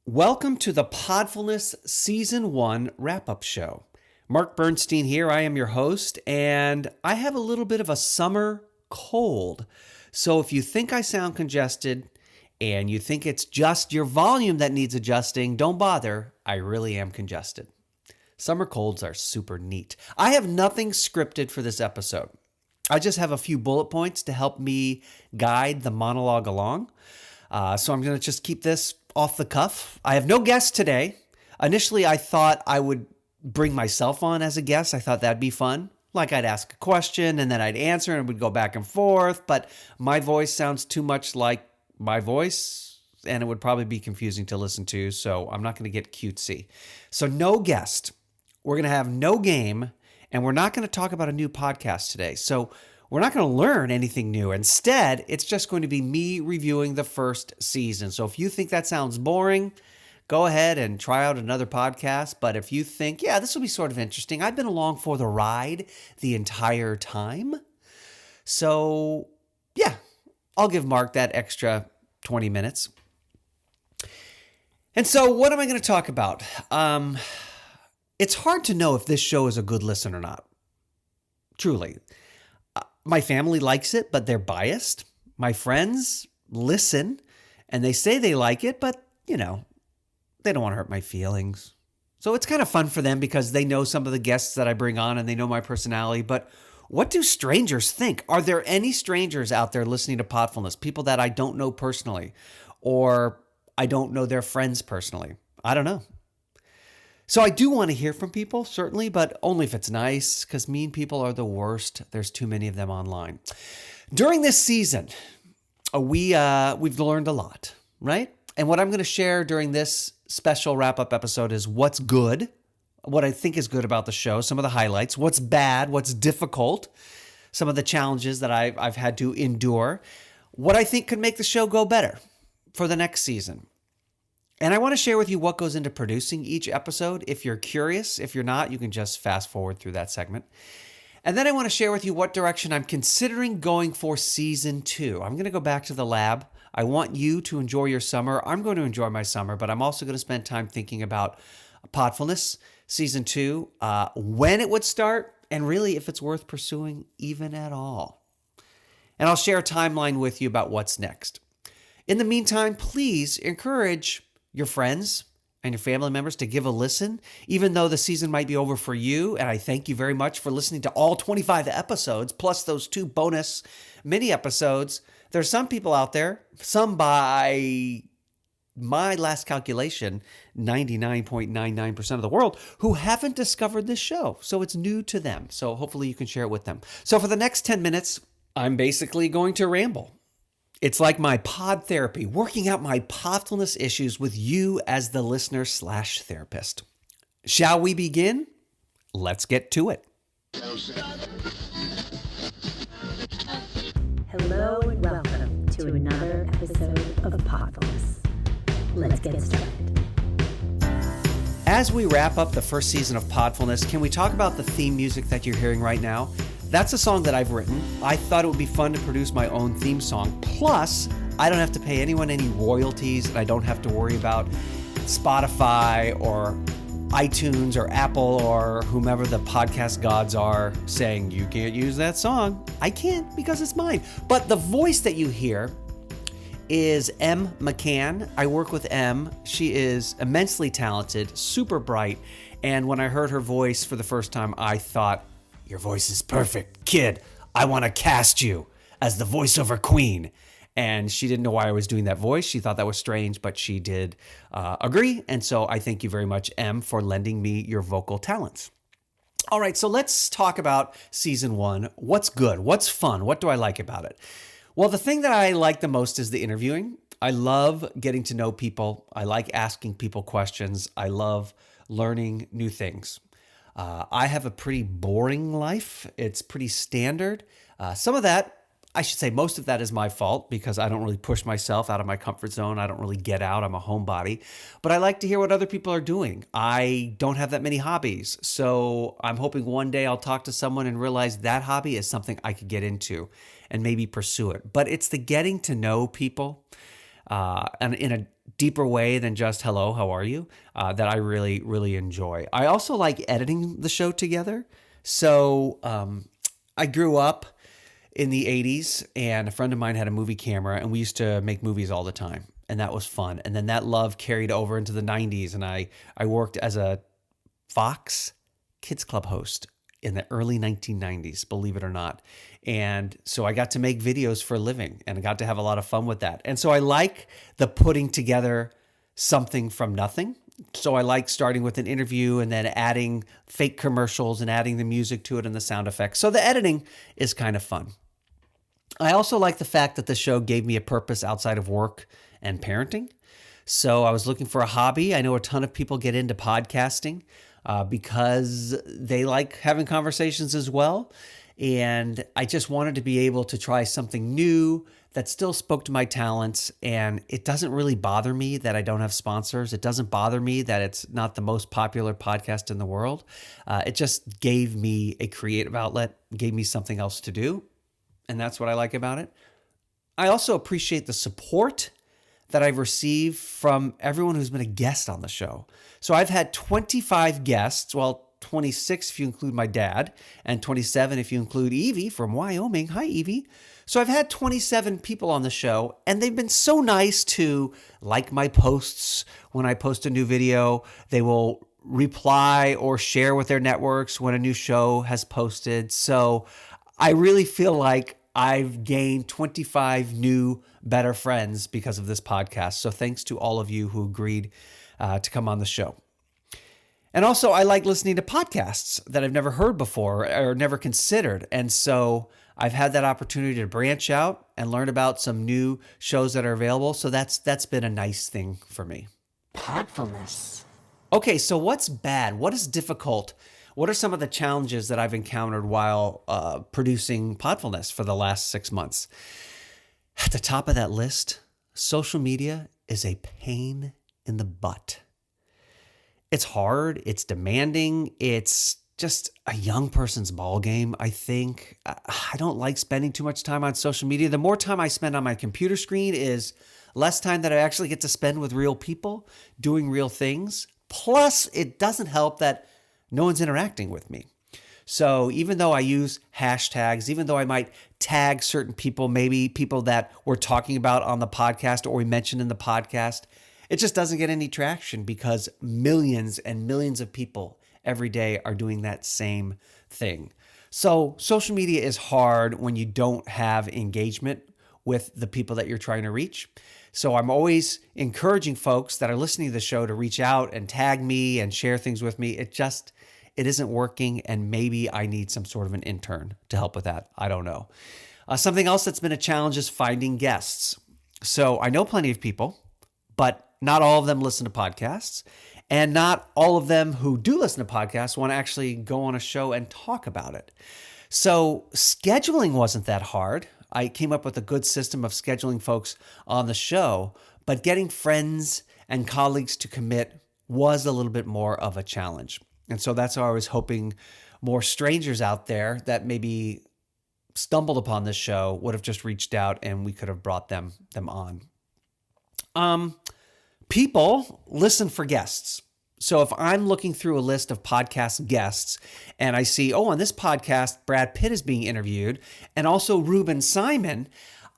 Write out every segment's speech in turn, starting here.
Welcome to the Podfulness Season 1 wrap-up show. Mark Bernstein here. I am your host, and I have a little bit of a summer cold. So if you think I sound congested and you think it's just your volume that needs adjusting, don't bother. I really am congested. Summer colds are super neat. I have nothing scripted for this episode. I just have a few bullet points to help me guide the monologue along. So I'm going to just keep this off the cuff. I have no guest today. Initially, I thought I would bring myself on as a guest. I thought that'd be fun. Like I'd ask a question and then I'd answer and we'd go back and forth. But my voice sounds too much like my voice and it would probably be confusing to listen to. So I'm not going to get cutesy. So no guest. We're going to have no game and we're not going to talk about a new podcast today. So we're not going to learn anything new. Instead, it's just going to be me reviewing the first season. So if you think that sounds boring, go ahead and try out another podcast. But if you think, yeah, this will be sort of interesting, I've been along for the ride the entire time. So yeah, I'll give Mark that extra 20 minutes. And so what am I going to talk about? It's hard to know if this show is a good listen or not. Truly. My family likes it, but they're biased. My friends listen, and they say they like it, but, they don't want to hurt my feelings. So it's kind of fun for them because they know some of the guests that I bring on, and they know my personality. But what do strangers think? Are there any strangers out there listening to Podfulness? People that I don't know personally, or I don't know their friends personally? I don't know. So I do want to hear from people, certainly, but only if it's nice, because mean people are the worst. There's too many of them online. During this season, we've learned a lot, right? And what I'm going to share during this special wrap-up episode is what's good, what I think is good about the show, some of the highlights, what's bad, what's difficult, some of the challenges that I've had to endure, what I think could make the show go better for the next season. And I want to share with you what goes into producing each episode. If you're curious, if you're not, you can just fast forward through that segment. And then I want to share with you what direction I'm considering going for season 2. I'm going to go back to the lab. I want you to enjoy your summer. I'm going to enjoy my summer, but I'm also going to spend time thinking about Podfulness season 2, when it would start, and really if it's worth pursuing even at all. And I'll share a timeline with you about what's next. In the meantime, please encourage your friends and your family members to give a listen, even though the season might be over for you. And I thank you very much for listening to all 25 episodes, plus those 2 bonus mini episodes. There's some people out there, some by my last calculation, 99.99% of the world, who haven't discovered this show. So it's new to them. So hopefully you can share it with them. So for the next 10 minutes, I'm basically going to ramble. It's like my pod therapy, working out my podfulness issues with you as the listener/therapist. Shall we begin? Let's get to it. Hello and welcome to another episode of Podfulness. Let's get started. As we wrap up the first season of Podfulness, can we talk about the theme music that you're hearing right now? That's a song that I've written. I thought it would be fun to produce my own theme song. Plus, I don't have to pay anyone any royalties, and I don't have to worry about Spotify or iTunes or Apple or whomever the podcast gods are saying, you can't use that song. I can't because it's mine. But the voice that you hear is M. McCann. I work with M. She is immensely talented, super bright. And when I heard her voice for the first time, I thought, your voice is perfect, kid. I want to cast you as the voiceover queen. And she didn't know why I was doing that voice. She thought that was strange, but she did agree. And so I thank you very much, Em, for lending me your vocal talents. All right, so let's talk about season 1. What's good? What's fun? What do I like about it? Well, the thing that I like the most is the interviewing. I love getting to know people. I like asking people questions. I love learning new things. I have a pretty boring life. It's pretty standard. Some of that, I should say most of that is my fault because I don't really push myself out of my comfort zone. I don't really get out. I'm a homebody. But I like to hear what other people are doing. I don't have that many hobbies. So I'm hoping one day I'll talk to someone and realize that hobby is something I could get into and maybe pursue it. But it's the getting to know people and in a deeper way than just hello, how are you, that I really, really enjoy. I also like editing the show together. So I grew up in the 80s, and a friend of mine had a movie camera, and we used to make movies all the time, and that was fun. And then that love carried over into the 90s, and I worked as a Fox Kids Club host in the early 1990s, believe it or not. And so I got to make videos for a living, and I got to have a lot of fun with that. And so I like the putting together something from nothing. So I like starting with an interview and then adding fake commercials and adding the music to it and the sound effects. So the editing is kind of fun. I also like the fact that the show gave me a purpose outside of work and parenting. So I was looking for a hobby. I know a ton of people get into podcasting because they like having conversations as well. And I just wanted to be able to try something new that still spoke to my talents. And it doesn't really bother me that I don't have sponsors. It doesn't bother me that it's not the most popular podcast in the world. It just gave me a creative outlet, gave me something else to do. And that's what I like about it. I also appreciate the support that I've received from everyone who's been a guest on the show. So I've had 25 guests, well, 26 if you include my dad, and 27 if you include Evie from Wyoming. Hi, Evie. So I've had 27 people on the show, and they've been so nice to like my posts when I post a new video. They will reply or share with their networks when a new show has posted. So I really feel like I've gained 25 new, better friends because of this podcast. So thanks to all of you who agreed to come on the show. And also, I like listening to podcasts that I've never heard before or never considered. And so I've had that opportunity to branch out and learn about some new shows that are available. So that's been a nice thing for me. Podfulness. Okay, so what's bad? What is difficult? What are some of the challenges that I've encountered while producing Podfulness for the last 6 months? At the top of that list, social media is a pain in the butt. It's hard, it's demanding, it's just a young person's ball game, I think. I don't like spending too much time on social media. The more time I spend on my computer screen is less time that I actually get to spend with real people doing real things. Plus, it doesn't help that no one's interacting with me. So even though I use hashtags, even though I might tag certain people, maybe people that we're talking about on the podcast or we mentioned in the podcast, it just doesn't get any traction because millions and millions of people every day are doing that same thing. So social media is hard when you don't have engagement with the people that you're trying to reach. So I'm always encouraging folks that are listening to the show to reach out and tag me and share things with me. It isn't working, and maybe I need some sort of an intern to help with that. I don't know. Something else that's been a challenge is finding guests. So I know plenty of people, but not all of them listen to podcasts, and not all of them who do listen to podcasts want to actually go on a show and talk about it. So scheduling wasn't that hard. I came up with a good system of scheduling folks on the show, but getting friends and colleagues to commit was a little bit more of a challenge. And so that's why I was hoping more strangers out there that maybe stumbled upon this show would have just reached out and we could have brought them on. People listen for guests. So if I'm looking through a list of podcast guests and I see, on this podcast, Brad Pitt is being interviewed and also Reuben Simon.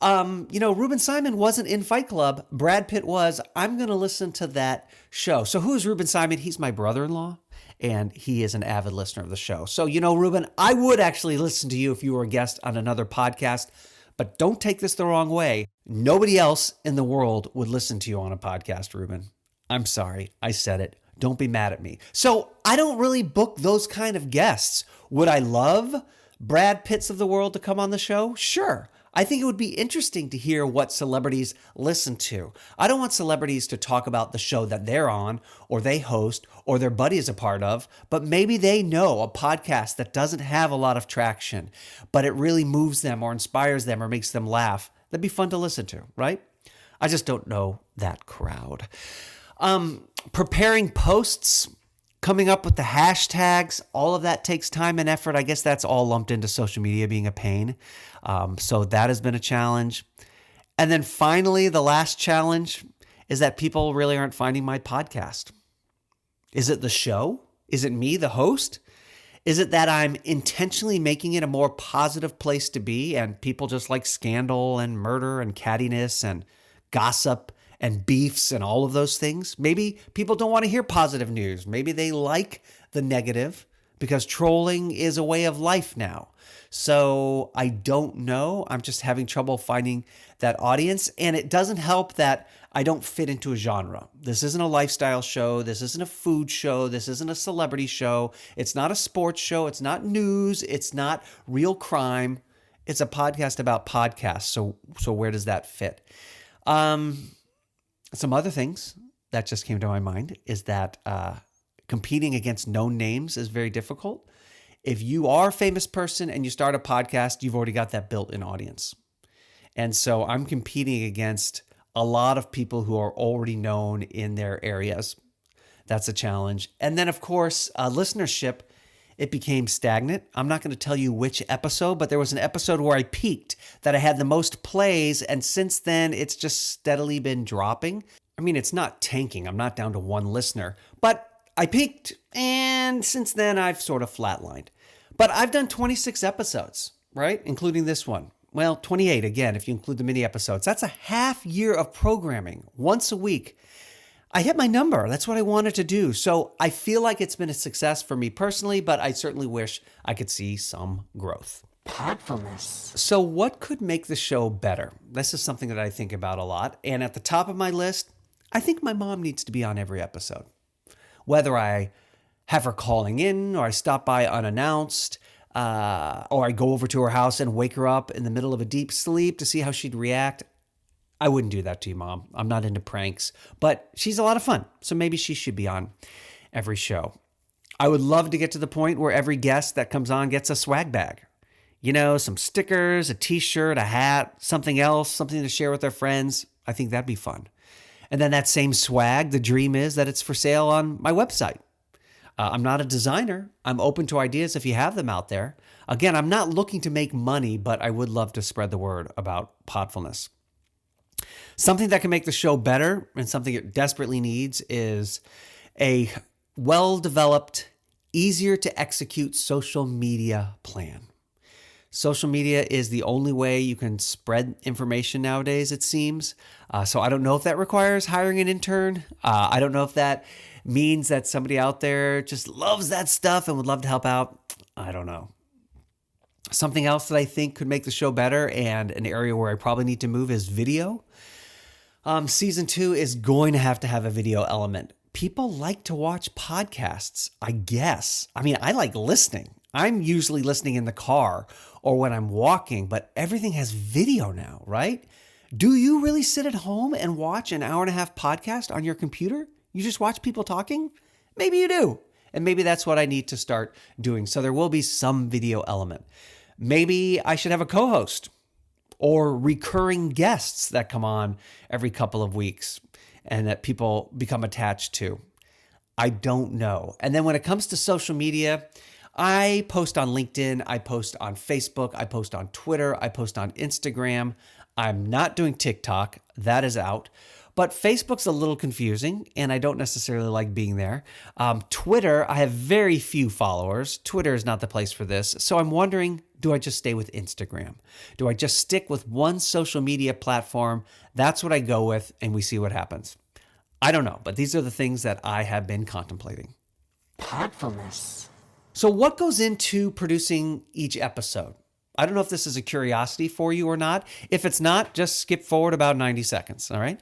Reuben Simon wasn't in Fight Club. Brad Pitt was. I'm going to listen to that show. So who is Reuben Simon? He's my brother-in-law, and he is an avid listener of the show. So, Reuben, I would actually listen to you if you were a guest on another podcast. But don't take this the wrong way. Nobody else in the world would listen to you on a podcast, Reuben. I'm sorry. I said it. Don't be mad at me. So I don't really book those kind of guests. Would I love Brad Pitts of the world to come on the show? Sure. I think it would be interesting to hear what celebrities listen to. I don't want celebrities to talk about the show that they're on or they host or their buddy is a part of, but maybe they know a podcast that doesn't have a lot of traction, but it really moves them or inspires them or makes them laugh. That'd be fun to listen to, right? I just don't know that crowd. Preparing posts, coming up with the hashtags, all of that takes time and effort. I guess that's all lumped into social media being a pain. So that has been a challenge. And then finally, the last challenge is that people really aren't finding my podcast. Is it the show? Is it me, the host? Is it that I'm intentionally making it a more positive place to be and people just like scandal and murder and cattiness and gossip and beefs and all of those things? Maybe people don't want to hear positive news. Maybe they like the negative because trolling is a way of life now. So I don't know. I'm just having trouble finding that audience. And it doesn't help that I don't fit into a genre. This isn't a lifestyle show. This isn't a food show. This isn't a celebrity show. It's not a sports show. It's not news. It's not real crime. It's a podcast about podcasts. So where does that fit? Some other things that just came to my mind is that competing against known names is very difficult. If you are a famous person and you start a podcast, you've already got that built-in audience. And so I'm competing against a lot of people who are already known in their areas. That's a challenge. And then, of course, listenership, it became stagnant. I'm not going to tell you which episode, but there was an episode where I peaked that I had the most plays. And since then, it's just steadily been dropping. I mean, it's not tanking. I'm not down to one listener, but I peaked. And since then, I've sort of flatlined. But I've done 26 episodes, right? Including this one. Well, 28 again, if you include the mini episodes. That's a half year of programming once a week. I hit my number. That's what I wanted to do. So I feel like it's been a success for me personally, but I certainly wish I could see some growth. Podfulness. So what could make the show better? This is something that I think about a lot. And at the top of my list, I think my mom needs to be on every episode. Whether I have her calling in or I stop by unannounced, or I go over to her house and wake her up in the middle of a deep sleep to see how she'd react. I wouldn't do that to you, Mom. I'm not into pranks, but she's a lot of fun. So maybe she should be on every show. I would love to get to the point where every guest that comes on gets a swag bag. You know, some stickers, a t-shirt, a hat, something else, something to share with their friends. I think that'd be fun. And then that same swag, the dream is that it's for sale on my website. I'm not a designer. I'm open to ideas if you have them out there. Again, I'm not looking to make money, but I would love to spread the word about Podfulness. Something that can make the show better and something it desperately needs is a well-developed, easier to execute social media plan. Social media is the only way you can spread information nowadays, it seems. So I don't know if that requires hiring an intern. I don't know if that means that somebody out there just loves that stuff and would love to help out. I don't know. Something else that I think could make the show better and an area where I probably need to move is video. Season 2 is going to have a video element. People like to watch podcasts, I guess. I mean, I like listening. I'm usually listening in the car or when I'm walking, but everything has video now, right? Do you really sit at home and watch an hour and a half podcast on your computer? You just watch people talking? Maybe you do. And maybe that's what I need to start doing. So there will be some video element. Maybe I should have a co-host or recurring guests that come on every couple of weeks and that people become attached to. I don't know. And then when it comes to social media, I post on LinkedIn, I post on Facebook, I post on Twitter, I post on Instagram. I'm not doing TikTok. That is out. But Facebook's a little confusing, and I don't necessarily like being there. Twitter, I have very few followers. Twitter is not the place for this. So I'm wondering, do I just stay with Instagram? Do I just stick with one social media platform? That's what I go with, and we see what happens. I don't know, but these are the things that I have been contemplating. Podfulness. So what goes into producing each episode? I don't know if this is a curiosity for you or not. If it's not, just skip forward about 90 seconds, all right?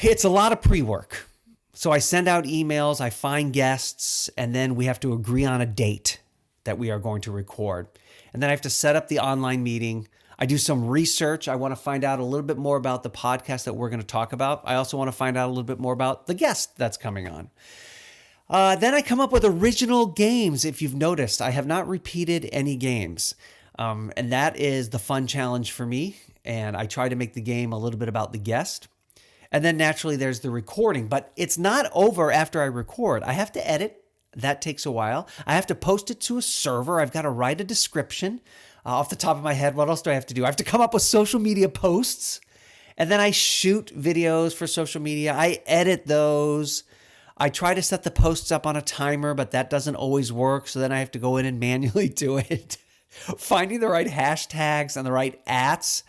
It's a lot of pre-work. So I send out emails, I find guests, and then we have to agree on a date that we are going to record. And then I have to set up the online meeting. I do some research. I want to find out a little bit more about the podcast that we're going to talk about. I also want to find out a little bit more about the guest that's coming on. Then I come up with original games. If you've noticed, I have not repeated any games. And that is the fun challenge for me. And I try to make the game a little bit about the guest. And then naturally there's the recording, but it's not over after I record. I have to edit. That takes a while. I have to post it to a server. I've got to write a description. Off the top of my head, what else do I have to do? I have to come up with social media posts. And then I shoot videos for social media. I edit those. I try to set the posts up on a timer, but that doesn't always work. So then I have to go in and manually do it. Finding the right hashtags and the right ats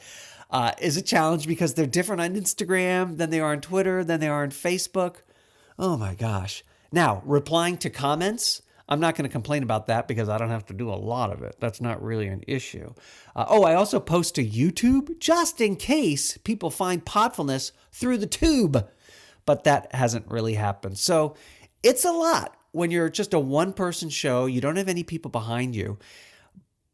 is a challenge because they're different on Instagram than they are on Twitter, than they are on Facebook. Oh my gosh. Now, replying to comments, I'm not going to complain about that because I don't have to do a lot of it. That's not really an issue. I also post to YouTube just in case people find Podfulness through the tube. But that hasn't really happened. So it's a lot when you're just a one-person show. You don't have any people behind you.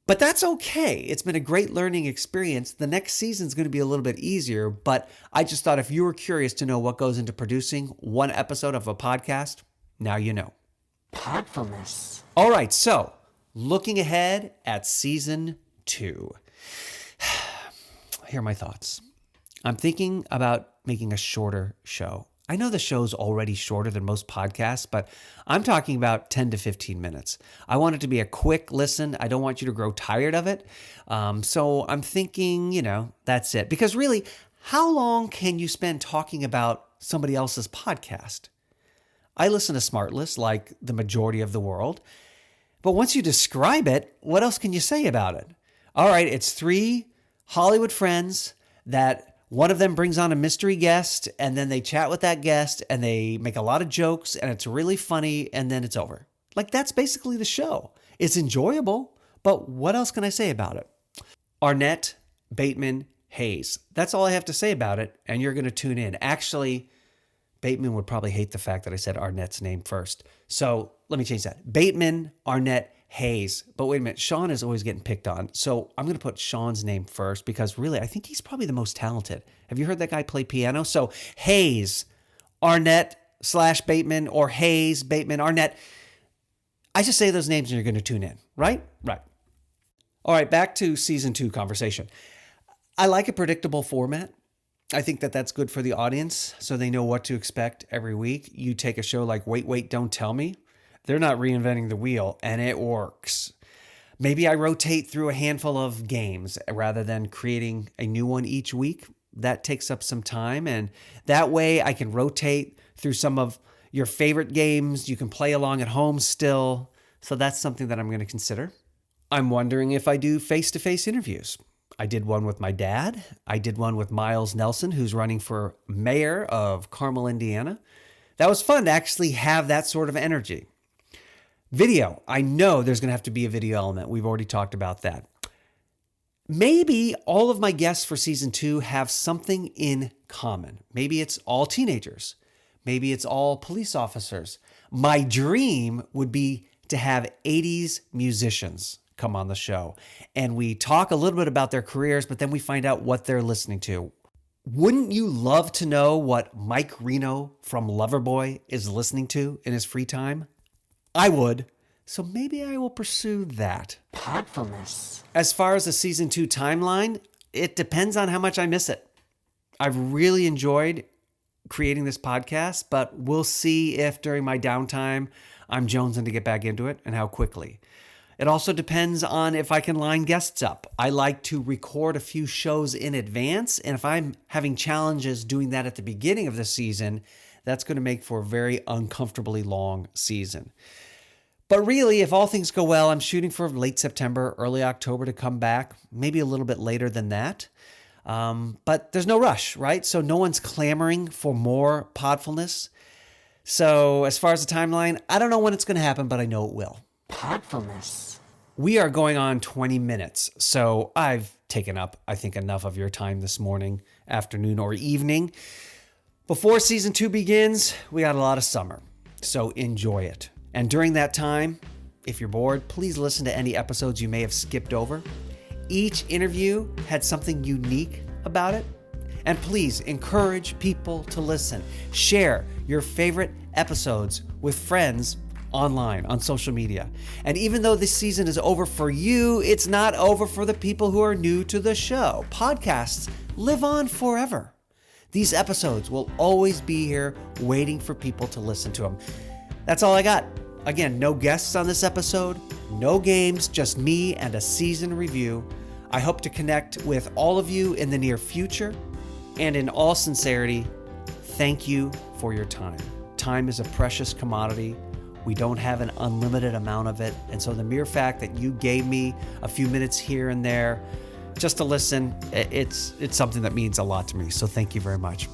But that's okay. It's been a great learning experience. The next season is going to be a little bit easier, but I just thought if you were curious to know what goes into producing one episode of a podcast, now you know. Podfulness. All right, so looking ahead at season 2. Here are my thoughts. I'm thinking about making a shorter show. I know the show's already shorter than most podcasts, but I'm talking about 10 to 15 minutes. I want it to be a quick listen. I don't want you to grow tired of it. So I'm thinking, that's it. Because really, how long can you spend talking about somebody else's podcast? I listen to Smartless like the majority of the world. But once you describe it, what else can you say about it? All right, it's 3 Hollywood friends that one of them brings on a mystery guest, and then they chat with that guest, and they make a lot of jokes, and it's really funny, and then it's over. Like, that's basically the show. It's enjoyable, but what else can I say about it? Arnett, Bateman, Hayes. That's all I have to say about it, and you're going to tune in. Actually, Bateman would probably hate the fact that I said Arnett's name first. So let me change that. Bateman, Arnett, Hayes. But wait a minute, Sean is always getting picked on. So I'm going to put Sean's name first because really, I think he's probably the most talented. Have you heard that guy play piano? So Hayes, Arnett / Bateman, or Hayes, Bateman, Arnett. I just say those names and you're going to tune in, right? Right. All right, back to season 2 conversation. I like a predictable format. I think that that's good for the audience so they know what to expect every week. You take a show like Wait, Don't Tell Me. They're not reinventing the wheel, and it works. Maybe I rotate through a handful of games rather than creating a new one each week. That takes up some time, and that way I can rotate through some of your favorite games. You can play along at home still. So that's something that I'm going to consider. I'm wondering if I do face-to-face interviews. I did one with my dad. I did one with Miles Nelson, who's running for mayor of Carmel, Indiana. That was fun to actually have that sort of energy. Video. I know there's going to have to be a video element. We've already talked about that. Maybe all of my guests for season 2 have something in common. Maybe it's all teenagers. Maybe it's all police officers. My dream would be to have 80s musicians come on the show. And we talk a little bit about their careers, but then we find out what they're listening to. Wouldn't you love to know what Mike Reno from Loverboy is listening to in his free time? I would. So maybe I will pursue that. Podfulness. As far as the season 2 timeline, it depends on how much I miss it. I've really enjoyed creating this podcast, but we'll see if during my downtime I'm jonesing to get back into it and how quickly. It also depends on if I can line guests up. I like to record a few shows in advance, and if I'm having challenges doing that at the beginning of the season, that's going to make for a very uncomfortably long season. But really, if all things go well, I'm shooting for late September, early October to come back, maybe a little bit later than that. But there's no rush, right? So no one's clamoring for more Podfulness. So as far as the timeline, I don't know when it's going to happen, but I know it will. Podfulness. We are going on 20 minutes, so I've taken up, I think, enough of your time this morning, afternoon, or evening. Before season 2 begins, we got a lot of summer, so enjoy it. And during that time, if you're bored, please listen to any episodes you may have skipped over. Each interview had something unique about it. And please encourage people to listen. Share your favorite episodes with friends online, on social media. And even though this season is over for you, it's not over for the people who are new to the show. Podcasts live on forever. These episodes will always be here waiting for people to listen to them. That's all I got. Again, no guests on this episode, no games, just me and a season review. I hope to connect with all of you in the near future. And in all sincerity, thank you for your time. Time is a precious commodity. We don't have an unlimited amount of it. And so the mere fact that you gave me a few minutes here and there just to listen, it's something that means a lot to me. So thank you very much.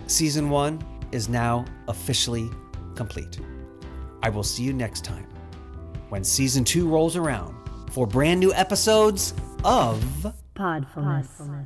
Season 1 is now officially complete. I will see you next time when Season 2 rolls around for brand new episodes of Podfulness.